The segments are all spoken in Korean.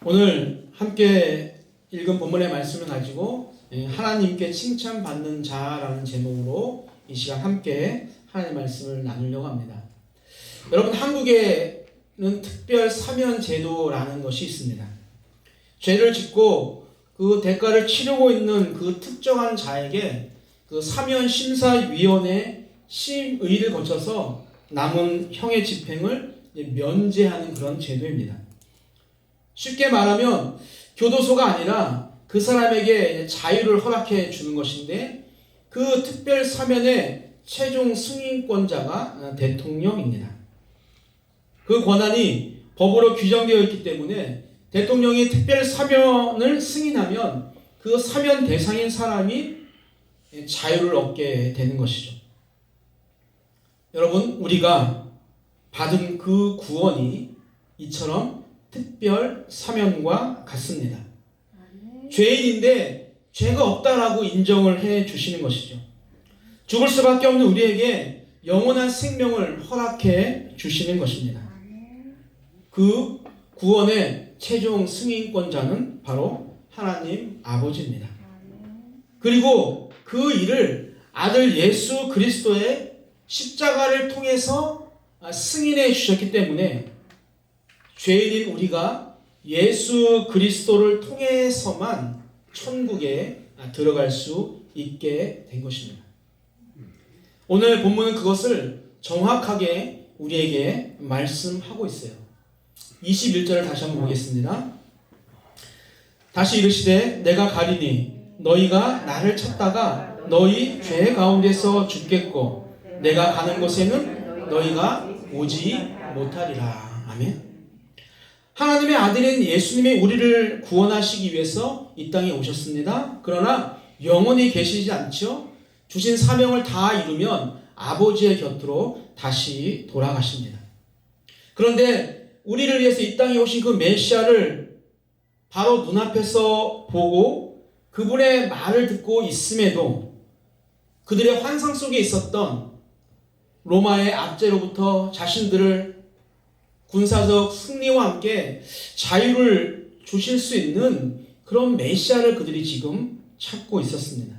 오늘 함께 읽은 본문의 말씀을 가지고 하나님께 칭찬받는 자라는 제목으로 이 시간 함께 하나님의 말씀을 나누려고 합니다. 여러분, 한국에는 특별 사면 제도라는 것이 있습니다. 죄를 짓고 그 대가를 치르고 있는 그 특정한 자에게 그 사면심사위원회 심의를 거쳐서 남은 형의 집행을 면제하는 그런 제도입니다. 쉽게 말하면 교도소가 아니라 그 사람에게 자유를 허락해 주는 것인데, 그 특별 사면의 최종 승인권자가 대통령입니다. 그 권한이 법으로 규정되어 있기 때문에 대통령이 특별 사면을 승인하면 그 사면 대상인 사람이 자유를 얻게 되는 것이죠. 여러분, 우리가 받은 그 구원이 이처럼 특별 사면과 같습니다. 죄인인데 죄가 없다라고 인정을 해 주시는 것이죠. 죽을 수밖에 없는 우리에게 영원한 생명을 허락해 주시는 것입니다. 그 구원의 최종 승인권자는 바로 하나님 아버지입니다. 그리고 그 일을 아들 예수 그리스도의 십자가를 통해서 승인해 주셨기 때문에 죄인인 우리가 예수 그리스도를 통해서만 천국에 들어갈 수 있게 된 것입니다. 오늘 본문은 그것을 정확하게 우리에게 말씀하고 있어요. 21절을 다시 한번 보겠습니다. 다시 이르시되 내가 가리니 너희가 나를 찾다가 너희 죄 가운데서 죽겠고 내가 가는 곳에는 너희가 오지 못하리라. 아멘. 하나님의 아들인 예수님이 우리를 구원하시기 위해서 이 땅에 오셨습니다. 그러나 영원히 계시지 않죠. 주신 사명을 다 이루면 아버지의 곁으로 다시 돌아가십니다. 그런데 우리를 위해서 이 땅에 오신 그 메시아를 바로 눈앞에서 보고 그분의 말을 듣고 있음에도 그들의 환상 속에 있었던 로마의 압제로부터 자신들을 군사적 승리와 함께 자유를 주실 수 있는 그런 메시아를 그들이 지금 찾고 있었습니다.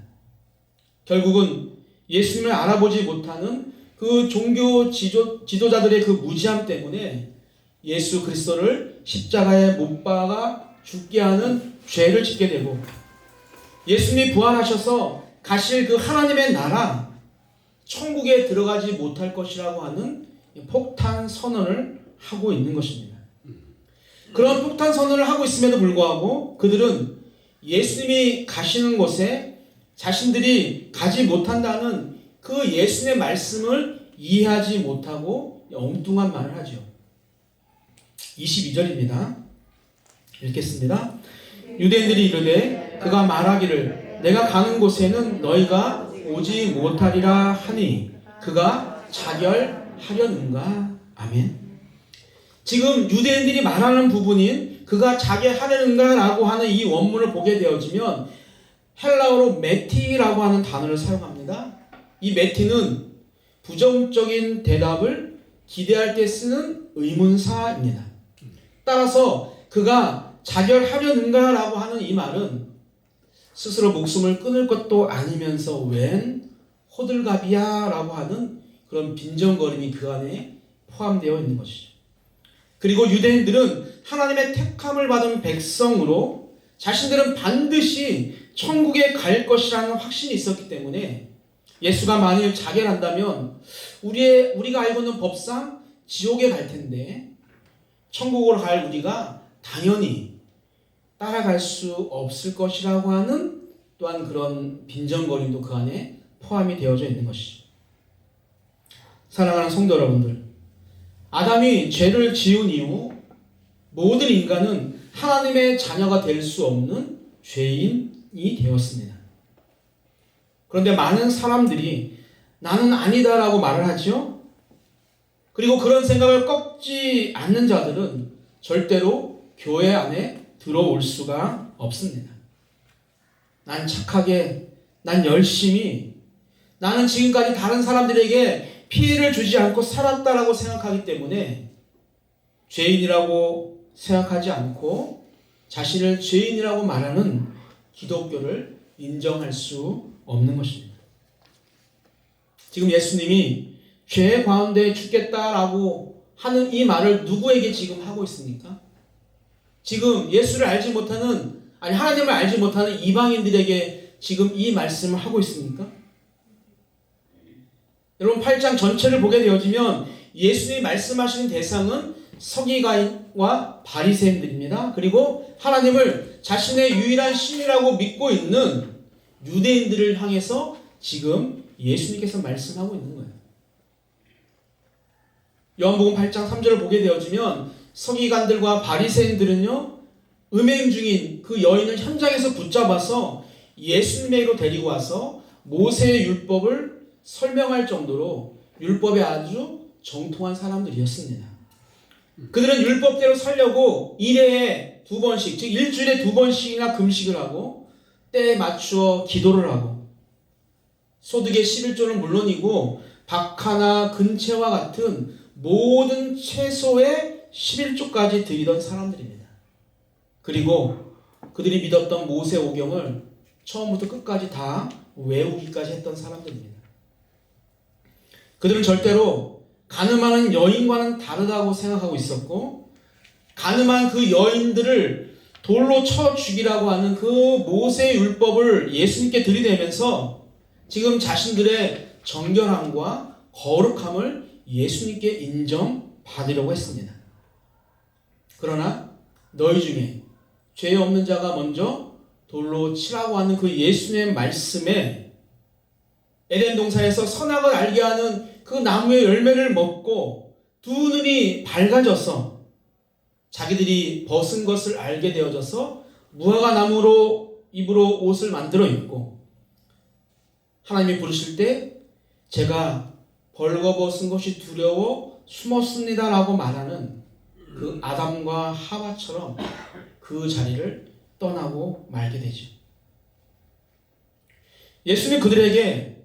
결국은 예수님을 알아보지 못하는 그 종교 지도자들의 그 무지함 때문에 예수 그리스도를 십자가에 못 박아 죽게 하는 죄를 짓게 되고, 예수님이 부활하셔서 가실 그 하나님의 나라 천국에 들어가지 못할 것이라고 하는 폭탄 선언을 하고 있는 것입니다. 그런 폭탄 선언을 하고 있음에도 불구하고 그들은 예수님이 가시는 곳에 자신들이 가지 못한다는 그 예수님의 말씀을 이해하지 못하고 엉뚱한 말을 하죠. 22절입니다. 읽겠습니다. 유대인들이 이르되 그가 말하기를 내가 가는 곳에는 너희가 오지 못하리라 하니 그가 자결하려는가? 아멘. 지금 유대인들이 말하는 부분인 그가 자결하려는가 라고 하는 이 원문을 보게 되어지면 헬라어로 메티라고 하는 단어를 사용합니다. 이 메티는 부정적인 대답을 기대할 때 쓰는 의문사입니다. 따라서 그가 자결하려는가 라고 하는 이 말은 스스로 목숨을 끊을 것도 아니면서 웬 호들갑이야 라고 하는 그런 빈정거림이 그 안에 포함되어 있는 것이죠. 그리고 유대인들은 하나님의 택함을 받은 백성으로 자신들은 반드시 천국에 갈 것이라는 확신이 있었기 때문에 예수가 만일 자결한다면 우리가 알고 있는 법상 지옥에 갈 텐데 천국으로 갈 우리가 당연히 따라갈 수 없을 것이라고 하는 또한 그런 빈정거림도 그 안에 포함이 되어져 있는 것이죠. 사랑하는 성도 여러분들, 아담이 죄를 지은 이후 모든 인간은 하나님의 자녀가 될 수 없는 죄인이 되었습니다. 그런데 많은 사람들이 나는 아니다라고 말을 하죠. 그리고 그런 생각을 꺾지 않는 자들은 절대로 교회 안에 들어올 수가 없습니다. 난 착하게, 난 열심히, 나는 지금까지 다른 사람들에게 피해를 주지 않고 살았다라고 생각하기 때문에 죄인이라고 생각하지 않고 자신을 죄인이라고 말하는 기독교를 인정할 수 없는 것입니다. 지금 예수님이 죄 가운데 죽겠다라고 하는 이 말을 누구에게 지금 하고 있습니까? 지금 예수를 알지 못하는, 아니 하나님을 알지 못하는 이방인들에게 지금 이 말씀을 하고 있습니까? 여러분 8장 전체를 보게 되어지면 예수님이 말씀하시는 대상은 서기관과 바리새인들입니다. 그리고 하나님을 자신의 유일한 신이라고 믿고 있는 유대인들을 향해서 지금 예수님께서 말씀하고 있는 거예요. 요한복음 8장 3절을 보게 되어지면 서기관들과 바리새인들은요, 음행 중인 그 여인을 현장에서 붙잡아서 예수님에게로 데리고 와서 모세의 율법을 설명할 정도로 율법에 아주 정통한 사람들이었습니다. 그들은 율법대로 살려고 일회에 2번씩, 즉 일주일에 2번씩이나 금식을 하고 때에 맞추어 기도를 하고 소득의 11조는 물론이고 박하나 근채와 같은 모든 채소의 11조까지 드리던 사람들입니다. 그리고 그들이 믿었던 모세 오경을 처음부터 끝까지 다 외우기까지 했던 사람들입니다. 그들은 절대로 가늠하는 여인과는 다르다고 생각하고 있었고, 가늠한 그 여인들을 돌로 쳐 죽이라고 하는 그 모세의 율법을 예수님께 들이대면서 지금 자신들의 정결함과 거룩함을 예수님께 인정받으려고 했습니다. 그러나 너희 중에 죄 없는 자가 먼저 돌로 치라고 하는 그 예수님의 말씀에 에덴 동산에서 선악을 알게 하는 그 나무의 열매를 먹고 두 눈이 밝아져서 자기들이 벗은 것을 알게 되어져서 무화과 나무로 입으로 옷을 만들어 입고 하나님이 부르실 때 제가 벌거벗은 것이 두려워 숨었습니다 라고 말하는 그 아담과 하와처럼 그 자리를 떠나고 말게 되죠. 예수님 그들에게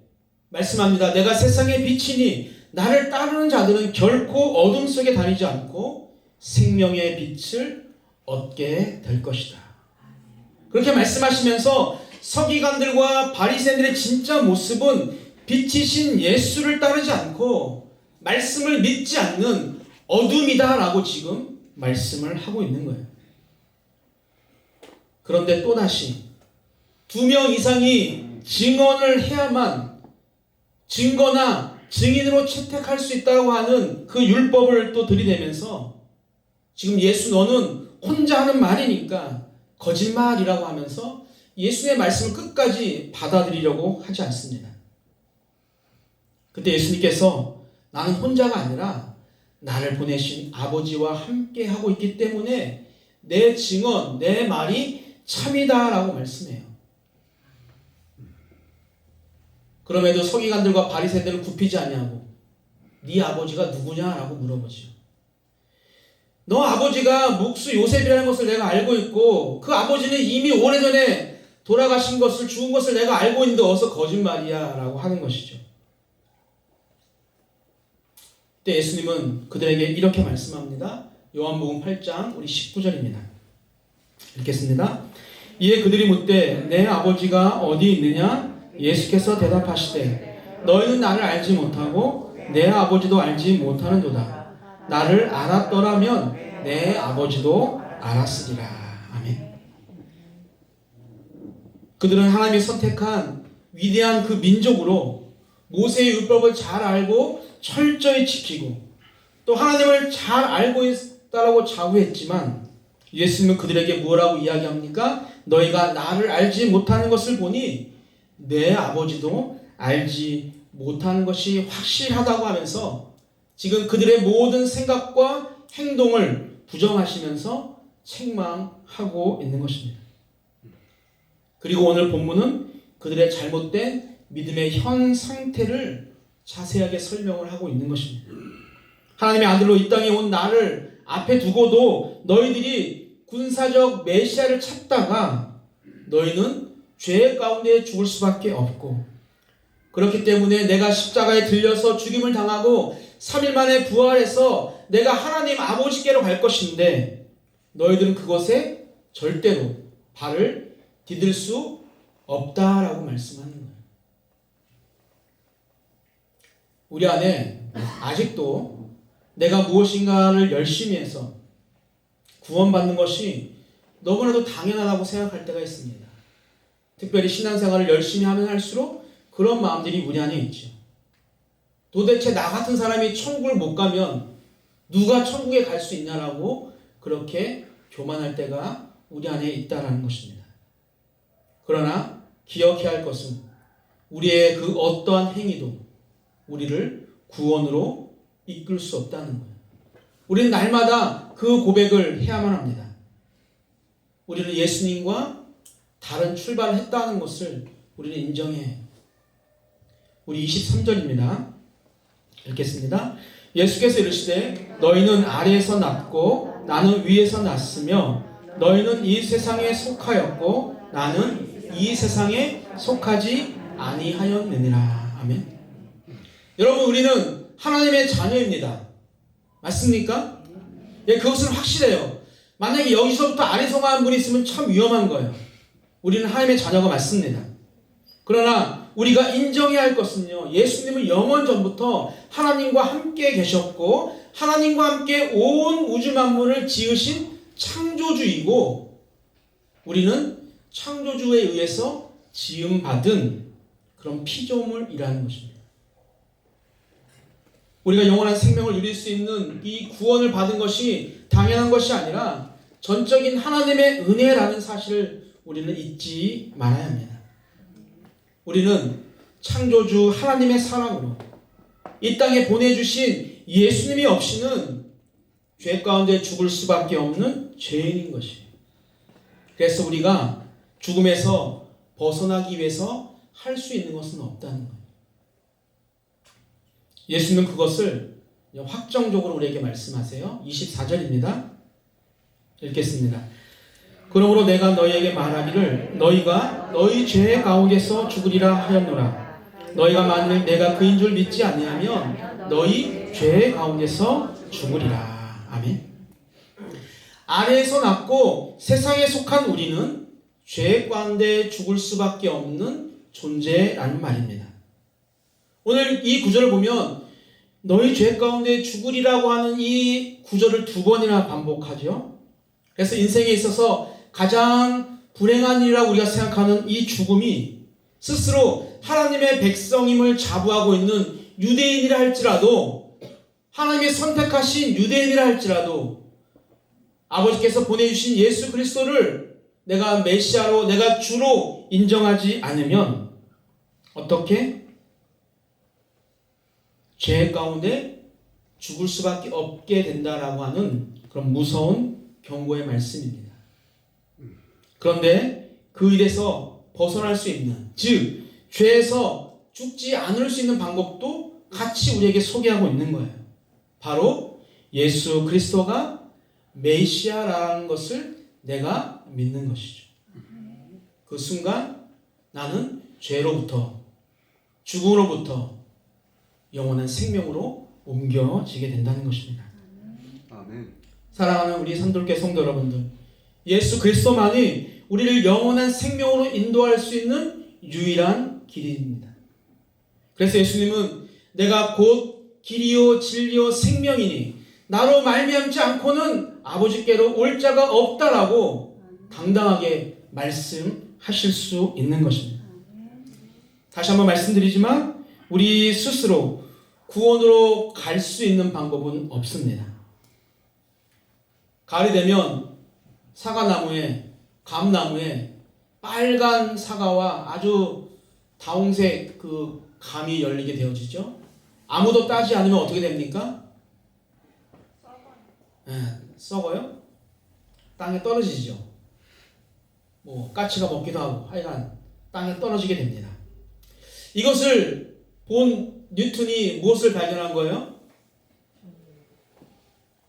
말씀합니다. 내가 세상의 빛이니 나를 따르는 자들은 결코 어둠 속에 다니지 않고 생명의 빛을 얻게 될 것이다. 그렇게 말씀하시면서 서기관들과 바리새인들의 진짜 모습은 빛이신 예수를 따르지 않고 말씀을 믿지 않는 어둠이다라고 지금 말씀을 하고 있는 거예요. 그런데 또다시 2명 이상이 증언을 해야만 증거나 증인으로 채택할 수 있다고 하는 그 율법을 또 들이대면서 지금 예수 너는 혼자 하는 말이니까 거짓말이라고 하면서 예수의 말씀을 끝까지 받아들이려고 하지 않습니다. 그때 예수님께서 나는 혼자가 아니라 나를 보내신 아버지와 함께 하고 있기 때문에 내 증언, 내 말이 참이다라고 말씀해요. 그럼에도 서기관들과 바리새인들을 굽히지 아니하고 네 아버지가 누구냐라고 물어보죠. 너 아버지가 묵수 요셉이라는 것을 내가 알고 있고 그 아버지는 이미 오래전에 돌아가신 것을 죽은 것을 내가 알고 있는데 어서 거짓말이야 라고 하는 것이죠. 그때 예수님은 그들에게 이렇게 말씀합니다. 요한복음 8장 우리 19절입니다. 읽겠습니다. 이에 그들이 묻되 내 아버지가 어디 있느냐? 예수께서 대답하시되 너희는 나를 알지 못하고 내 아버지도 알지 못하는도다. 나를 알았더라면 내 아버지도 알았으리라. 아멘. 그들은 하나님이 선택한 위대한 그 민족으로 모세의 율법을 잘 알고 철저히 지키고 또 하나님을 잘 알고 있다라고 자부했지만 예수님은 그들에게 뭐라고 이야기합니까? 너희가 나를 알지 못하는 것을 보니 내 아버지도 알지 못하는 것이 확실하다고 하면서 지금 그들의 모든 생각과 행동을 부정하시면서 책망하고 있는 것입니다. 그리고 오늘 본문은 그들의 잘못된 믿음의 현 상태를 자세하게 설명을 하고 있는 것입니다. 하나님의 아들로 이 땅에 온 나를 앞에 두고도 너희들이 군사적 메시아를 찾다가 너희는 죄 가운데 죽을 수밖에 없고 그렇기 때문에 내가 십자가에 들려서 죽임을 당하고 3일 만에 부활해서 내가 하나님 아버지께로 갈 것인데 너희들은 그것에 절대로 발을 디딜 수 없다라고 말씀하는 거예요. 우리 안에 아직도 내가 무엇인가를 열심히 해서 구원받는 것이 너무나도 당연하다고 생각할 때가 있습니다. 특별히 신앙생활을 열심히 하면 할수록 그런 마음들이 우리 안에 있죠. 도대체 나 같은 사람이 천국을 못 가면 누가 천국에 갈 수 있냐라고 그렇게 교만할 때가 우리 안에 있다라는 것입니다. 그러나 기억해야 할 것은 우리의 그 어떠한 행위도 우리를 구원으로 이끌 수 없다는 거예요. 우리는 날마다 그 고백을 해야만 합니다. 우리는 예수님과 다른 출발을 했다는 것을 우리는 인정해야 해요. 우리 23절입니다. 읽겠습니다. 예수께서 이르시되 너희는 아래에서 났고 나는 위에서 났으며 너희는 이 세상에 속하였고 나는 이 세상에 속하지 아니하였느니라. 아멘. 여러분, 우리는 하나님의 자녀입니다. 맞습니까? 예, 그것은 확실해요. 만약에 여기서부터 아래서만 한 분이 있으면 참 위험한 거예요. 우리는 하나님의 자녀가 맞습니다. 그러나 우리가 인정해야 할 것은요, 예수님은 영원 전부터 하나님과 함께 계셨고 하나님과 함께 온 우주 만물을 지으신 창조주이고 우리는 창조주에 의해서 지음받은 그런 피조물이라는 것입니다. 우리가 영원한 생명을 누릴 수 있는 이 구원을 받은 것이 당연한 것이 아니라 전적인 하나님의 은혜라는 사실을 우리는 잊지 말아야 합니다. 우리는 창조주 하나님의 사랑으로 이 땅에 보내주신 예수님이 없이는 죄 가운데 죽을 수밖에 없는 죄인인 것이에요. 그래서 우리가 죽음에서 벗어나기 위해서 할 수 있는 것은 없다는 거예요. 예수님은 그것을 확정적으로 우리에게 말씀하세요. 24절입니다. 읽겠습니다. 그러므로 내가 너희에게 말하기를 너희가 너희 죄 가운데서 죽으리라 하였노라. 너희가 만일 내가 그인 줄 믿지 아니하면 너희 죄 가운데서 죽으리라. 아멘. 아래에서 났고 세상에 속한 우리는 죄 가운데 죽을 수밖에 없는 존재라는 말입니다. 오늘 이 구절을 보면 너희 죄 가운데 죽으리라고 하는 이 구절을 2번이나 반복하죠. 그래서 인생에 있어서 가장 불행한 일이라고 우리가 생각하는 이 죽음이 스스로 하나님의 백성임을 자부하고 있는 유대인이라 할지라도 하나님이 선택하신 유대인이라 할지라도 아버지께서 보내주신 예수 그리스도를 내가 메시아로 내가 주로 인정하지 않으면 어떻게? 죄 가운데 죽을 수밖에 없게 된다라고 하는 그런 무서운 경고의 말씀입니다. 그런데 그 일에서 벗어날 수 있는, 즉 죄에서 죽지 않을 수 있는 방법도 같이 우리에게 소개하고 있는 거예요. 바로 예수 그리스도가 메시아라는 것을 내가 믿는 것이죠. 그 순간 나는 죄로부터 죽음으로부터 영원한 생명으로 옮겨지게 된다는 것입니다. 아멘. 사랑하는 우리 산돌교회 성도 여러분들, 예수 그리스도만이 우리를 영원한 생명으로 인도할 수 있는 유일한 길입니다. 그래서 예수님은 내가 곧 길이요 진리요 생명이니 나로 말미암지 않고는 아버지께로 올 자가 없다라고 당당하게 말씀하실 수 있는 것입니다. 다시 한번 말씀드리지만 우리 스스로 구원으로 갈 수 있는 방법은 없습니다. 가을이 되면 사과나무에, 감나무에 빨간 사과와 아주 다홍색 그 감이 열리게 되어지죠. 아무도 따지 않으면 어떻게 됩니까? 썩어요? 땅에 떨어지죠. 뭐 까치가 먹기도 하고 하여간 땅에 떨어지게 됩니다. 이것을 본 뉴턴이 무엇을 발견한 거예요?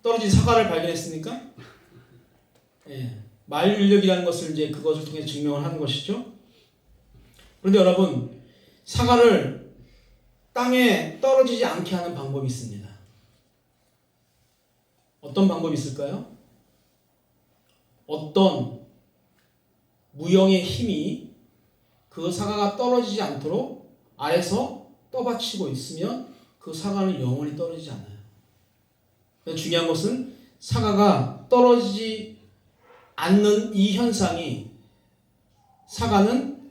떨어진 사과를 발견했습니까? 만유인력이라는 것을 이제 그것을 통해 증명을 하는 것이죠. 그런데 여러분, 사과를 땅에 떨어지지 않게 하는 방법이 있습니다. 어떤 방법이 있을까요? 어떤 무형의 힘이 그 사과가 떨어지지 않도록 아래서 떠받치고 있으면 그 사과는 영원히 떨어지지 않아요. 중요한 것은 사과가 떨어지지 않는 이 현상이 사과는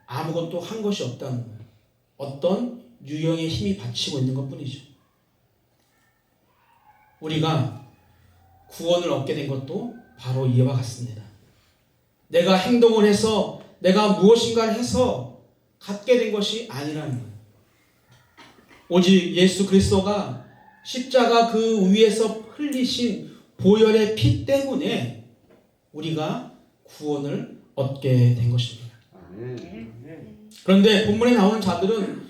아무것도 한 것이 없다는 거예요. 어떤 유형의 힘이 받치고 있는 것 뿐이죠. 우리가 구원을 얻게 된 것도 바로 이와 같습니다. 내가 행동을 해서 내가 무엇인가를 해서 갖게 된 것이 아니라는 거예요. 오직 예수 그리스도가 십자가 그 위에서 흘리신 보혈의 피 때문에 우리가 구원을 얻게 된 것입니다. 그런데 본문에 나오는 자들은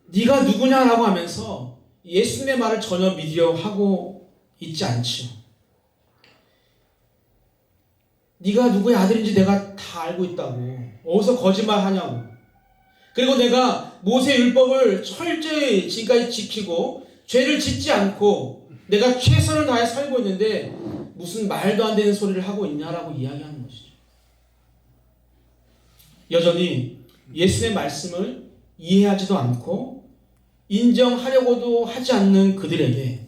네가 누구냐라고 하면서 예수님의 말을 전혀 믿으려 하고 있지 않지요. 네가 누구의 아들인지 내가 다 알고 있다고. 어디서 거짓말하냐고. 그리고 내가 모세 율법을 철저히 지금까지 지키고 죄를 짓지 않고 내가 최선을 다해 살고 있는데 무슨 말도 안 되는 소리를 하고 있냐라고 이야기하는 것이죠. 여전히 예수의 말씀을 이해하지도 않고 인정하려고도 하지 않는 그들에게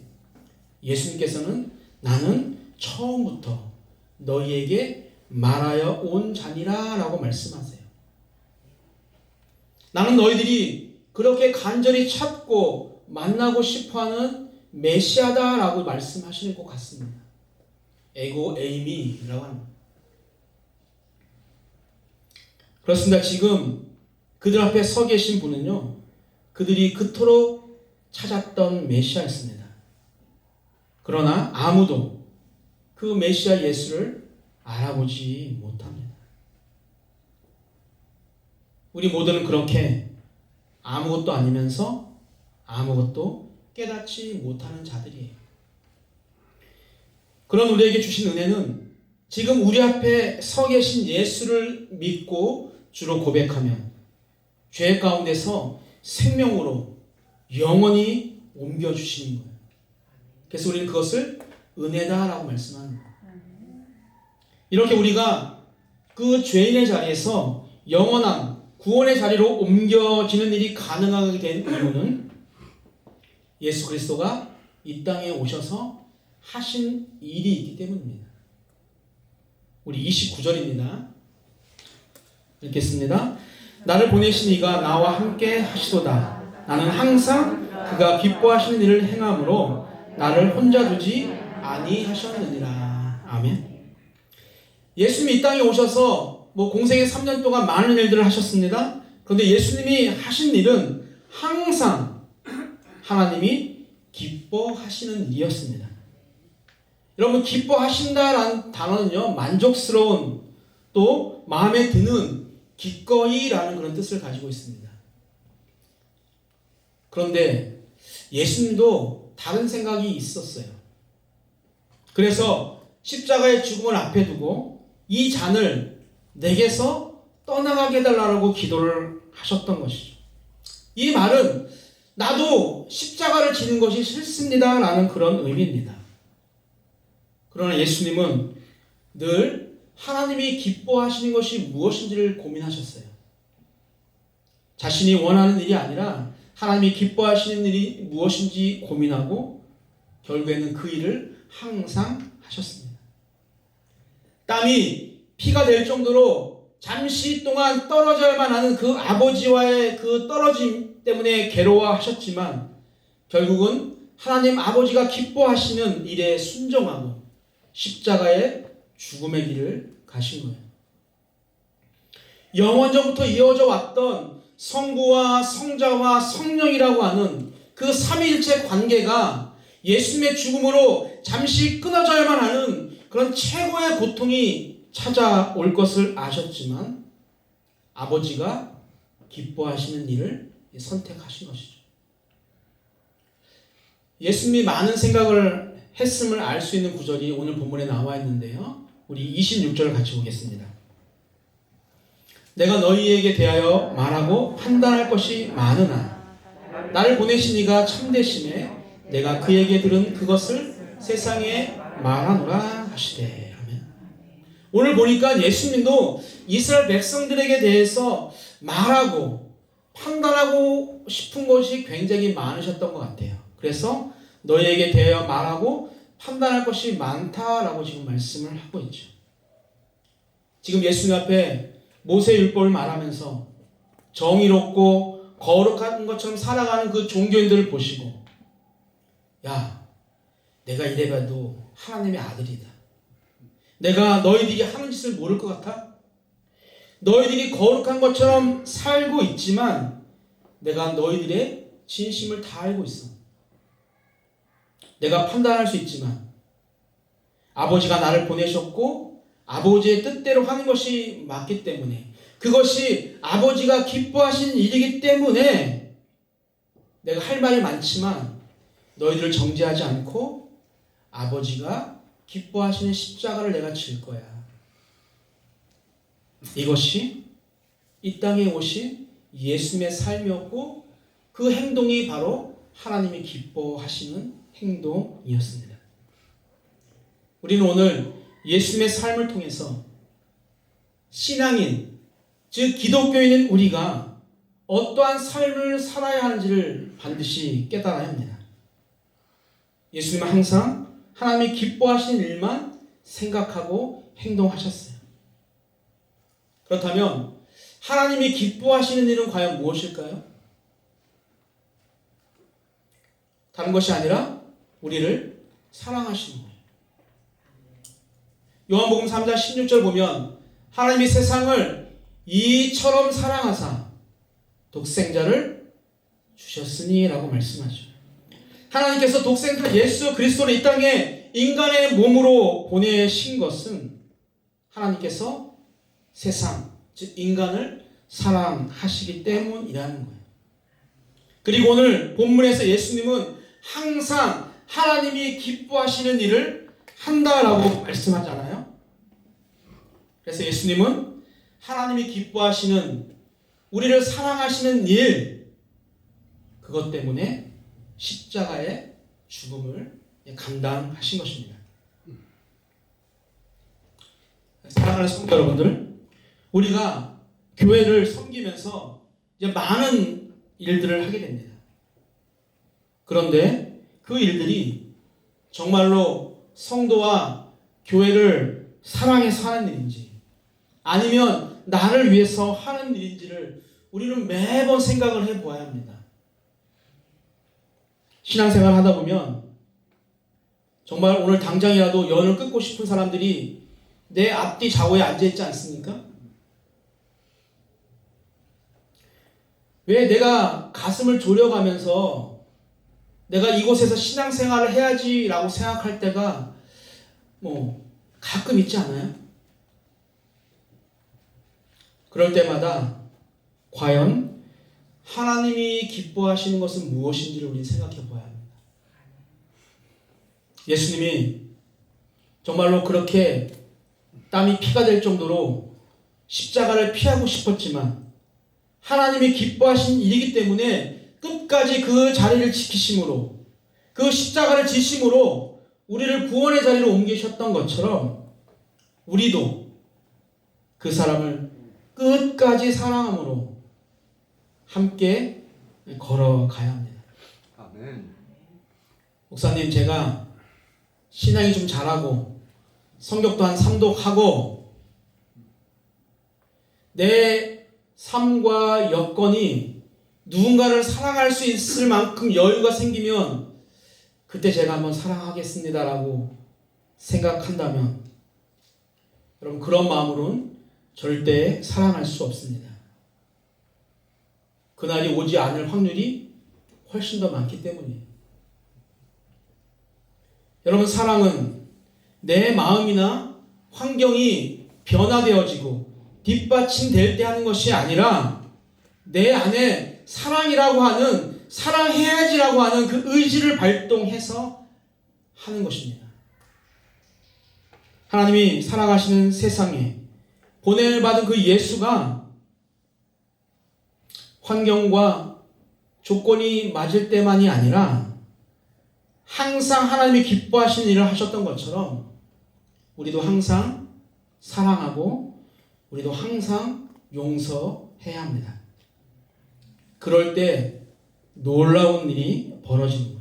예수님께서는 나는 처음부터 너희에게 말하여 온 자니라 라고 말씀하세요. 나는 너희들이 그렇게 간절히 찾고 만나고 싶어하는 메시아다 라고 말씀하시는 것 같습니다. 에고 에이미라고 합니다. 그렇습니다. 지금 그들 앞에 서 계신 분은요, 그들이 그토록 찾았던 메시아였습니다. 그러나 아무도 그 메시아 예수를 알아보지 못합니다. 우리 모두는 그렇게 아무것도 아니면서 아무것도 깨닫지 못하는 자들이에요. 그런 우리에게 주신 은혜는 지금 우리 앞에 서 계신 예수를 믿고 주로 고백하면 죄 가운데서 생명으로 영원히 옮겨주시는 거예요. 그래서 우리는 그것을 은혜다라고 말씀합니다. 이렇게 우리가 그 죄인의 자리에서 영원한 구원의 자리로 옮겨지는 일이 가능하게 된 이유는 예수 그리스도가 이 땅에 오셔서 하신 일이 있기 때문입니다. 우리 29절입니다. 읽겠습니다. 나를 보내신 이가 나와 함께 하시도다. 나는 항상 그가 기뻐하시는 일을 행함으로 나를 혼자 두지 아니하셨느니라. 아멘. 예수님이 이 땅에 오셔서 공생의 3년 동안 많은 일들을 하셨습니다. 그런데 예수님이 하신 일은 항상 하나님이 기뻐하시는 일이었습니다. 여러분, 기뻐하신다라는 단어는요, 만족스러운, 또 마음에 드는, 기꺼이라는 그런 뜻을 가지고 있습니다. 그런데 예수님도 다른 생각이 있었어요. 그래서 십자가의 죽음을 앞에 두고 이 잔을 내게서 떠나가게 해달라고 기도를 하셨던 것이죠. 이 말은 나도 십자가를 지는 것이 싫습니다 라는 그런 의미입니다. 그러나 예수님은 늘 하나님이 기뻐하시는 것이 무엇인지를 고민하셨어요. 자신이 원하는 일이 아니라 하나님이 기뻐하시는 일이 무엇인지 고민하고 결국에는 그 일을 항상 하셨습니다. 땀이 피가 될 정도로 잠시 동안 떨어져야만 하는 그 아버지와의 그 떨어짐 때문에 괴로워하셨지만 결국은 하나님 아버지가 기뻐하시는 일에 순종하고 십자가의 죽음의 길을 가신 거예요. 영원전부터 이어져 왔던 성부와 성자와 성령이라고 하는 그 삼위일체 관계가 예수님의 죽음으로 잠시 끊어져야만 하는 그런 최고의 고통이 찾아올 것을 아셨지만 아버지가 기뻐하시는 일을 선택하신 것이죠. 예수님이 많은 생각을 했음을 알 수 있는 구절이 오늘 본문에 나와 있는데요. 우리 26절을 같이 보겠습니다. 내가 너희에게 대하여 말하고 판단할 것이 많으나 나를 보내신 이가 참되심에 내가 그에게 들은 그것을 세상에 말하노라 하시되. 아멘. 오늘 보니까 예수님도 이스라엘 백성들에게 대해서 말하고 판단하고 싶은 것이 굉장히 많으셨던 것 같아요. 그래서 너희에게 대하여 말하고 판단할 것이 많다라고 지금 말씀을 하고 있죠. 지금 예수님 앞에 모세율법을 말하면서 정의롭고 거룩한 것처럼 살아가는 그 종교인들을 보시고, 야, 내가 이래봐도 하나님의 아들이다. 내가 너희들이 하는 짓을 모를 것 같아? 너희들이 거룩한 것처럼 살고 있지만 내가 너희들의 진심을 다 알고 있어. 내가 판단할 수 있지만 아버지가 나를 보내셨고 아버지의 뜻대로 하는 것이 맞기 때문에, 그것이 아버지가 기뻐하시는 일이기 때문에 내가 할 말이 많지만 너희들을 정죄하지 않고 아버지가 기뻐하시는 십자가를 내가 질 거야. 이것이 이 땅에 오신 예수님의 삶이었고 그 행동이 바로 하나님이 기뻐하시는 행동이었습니다. 우리는 오늘 예수님의 삶을 통해서 신앙인, 즉 기독교인인 우리가 어떠한 삶을 살아야 하는지를 반드시 깨달아야 합니다. 예수님은 항상 하나님이 기뻐하시는 일만 생각하고 행동하셨어요. 그렇다면 하나님이 기뻐하시는 일은 과연 무엇일까요? 다른 것이 아니라 우리를 사랑하시는 거예요. 요한복음 3장 16절 보면 하나님이 세상을 이처럼 사랑하사 독생자를 주셨으니 라고 말씀하죠. 하나님께서 독생자 예수 그리스도를 이 땅에 인간의 몸으로 보내신 것은 하나님께서 세상, 즉 인간을 사랑하시기 때문이라는 거예요. 그리고 오늘 본문에서 예수님은 항상 하나님이 기뻐하시는 일을 한다라고 말씀하잖아요. 그래서 예수님은 하나님이 기뻐하시는, 우리를 사랑하시는 일, 그것 때문에 십자가의 죽음을 감당하신 것입니다. 사랑하는 성도 여러분들, 우리가 교회를 섬기면서 이제 많은 일들을 하게 됩니다. 그런데 그 일들이 정말로 성도와 교회를 사랑해서 하는 일인지 아니면 나를 위해서 하는 일인지를 우리는 매번 생각을 해보아야 합니다. 신앙생활 하다 보면 정말 오늘 당장이라도 연을 끊고 싶은 사람들이 내 앞뒤 좌우에 앉아있지 않습니까? 왜 내가 가슴을 졸여가면서 내가 이곳에서 신앙생활을 해야지라고 생각할 때가 가끔 있지 않아요? 그럴 때마다 과연 하나님이 기뻐하시는 것은 무엇인지를 우리는 생각해 보아야 합니다. 예수님이 정말로 그렇게 땀이 피가 될 정도로 십자가를 피하고 싶었지만 하나님이 기뻐하신 일이기 때문에 끝까지 그 자리를 지키심으로, 그 십자가를 지심으로 우리를 구원의 자리로 옮기셨던 것처럼 우리도 그 사람을 끝까지 사랑함으로 함께 걸어가야 합니다. 아멘. 목사님, 제가 신앙이 좀 잘하고 성격도 한 3독하고 내 삶과 여건이 누군가를 사랑할 수 있을 만큼 여유가 생기면 그때 제가 한번 사랑하겠습니다라고 생각한다면 여러분, 그런 마음으로는 절대 사랑할 수 없습니다. 그날이 오지 않을 확률이 훨씬 더 많기 때문이에요. 여러분, 사랑은 내 마음이나 환경이 변화되어지고 뒷받침될 때 하는 것이 아니라 내 안에 사랑이라고 하는, 사랑해야지라고 하는 그 의지를 발동해서 하는 것입니다. 하나님이 사랑하시는 세상에 보냄을 받은 그 예수가 환경과 조건이 맞을 때만이 아니라 항상 하나님이 기뻐하시는 일을 하셨던 것처럼 우리도 항상 사랑하고 우리도 항상 용서해야 합니다. 그럴 때 놀라운 일이 벌어지는 거예요.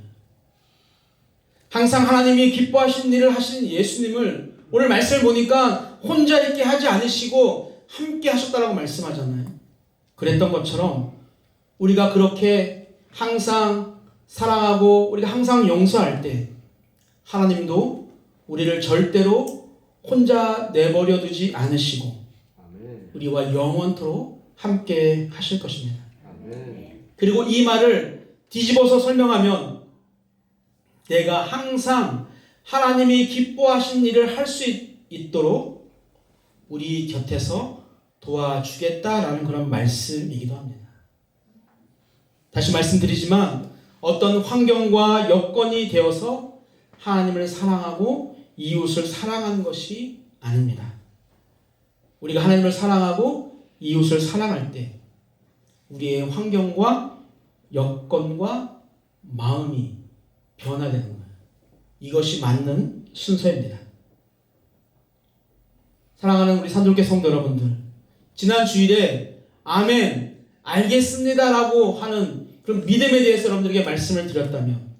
항상 하나님이 기뻐하신 일을 하신 예수님을 오늘 말씀을 보니까 혼자 있게 하지 않으시고 함께 하셨다라고 말씀하잖아요. 그랬던 것처럼 우리가 그렇게 항상 사랑하고 우리가 항상 용서할 때 하나님도 우리를 절대로 혼자 내버려 두지 않으시고 우리와 영원토록 함께 하실 것입니다. 그리고 이 말을 뒤집어서 설명하면 내가 항상 하나님이 기뻐하신 일을 할 수 있도록 우리 곁에서 도와주겠다라는 그런 말씀이기도 합니다. 다시 말씀드리지만 어떤 환경과 여건이 되어서 하나님을 사랑하고 이웃을 사랑하는 것이 아닙니다. 우리가 하나님을 사랑하고 이웃을 사랑할 때 우리의 환경과 여건과 마음이 변화되는 거예요. 이것이 맞는 순서입니다. 사랑하는 우리 산돌교 성도 여러분들, 지난 주일에 아멘, 알겠습니다 라고 하는 그런 믿음에 대해서 여러분들에게 말씀을 드렸다면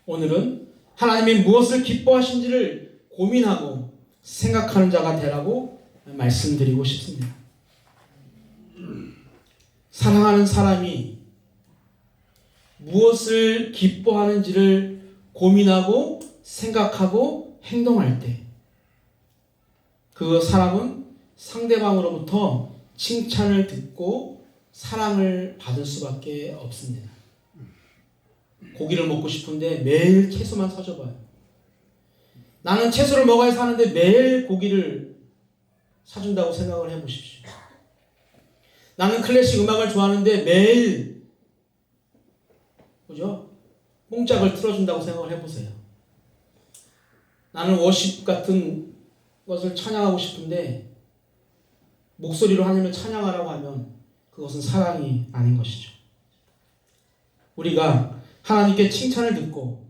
오늘은 하나님이 무엇을 기뻐하신지를 고민하고 생각하는 자가 되라고 말씀드리고 싶습니다. 사랑하는 사람이 무엇을 기뻐하는지를 고민하고 생각하고 행동할 때 그 사람은 상대방으로부터 칭찬을 듣고 사랑을 받을 수밖에 없습니다. 고기를 먹고 싶은데 매일 채소만 사줘봐요. 나는 채소를 먹어야 사는데 매일 고기를 사준다고 생각을 해보십시오. 나는 클래식 음악을 좋아하는데 매일 그죠? 뽕짝을 틀어준다고 생각을 해보세요. 나는 워십 같은 것을 찬양하고 싶은데 목소리로 하나님을 찬양하라고 하면 그것은 사랑이 아닌 것이죠. 우리가 하나님께 칭찬을 듣고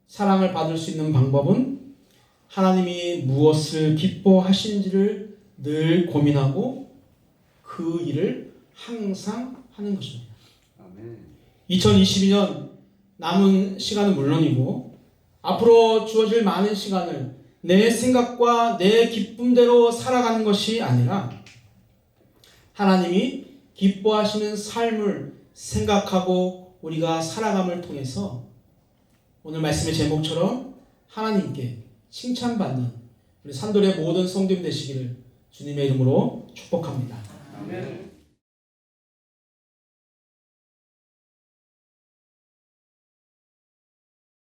사랑을 받을 수 있는 방법은 하나님이 무엇을 기뻐하시는지를 늘 고민하고 그 일을 항상 하는 것입니다. 2022년 남은 시간은 물론이고 앞으로 주어질 많은 시간을 내 생각과 내 기쁨대로 살아가는 것이 아니라 하나님이 기뻐하시는 삶을 생각하고 우리가 살아감을 통해서 오늘 말씀의 제목처럼 하나님께 칭찬받는 우리 산돌의 모든 성도님 되시기를 주님의 이름으로 축복합니다. 아멘.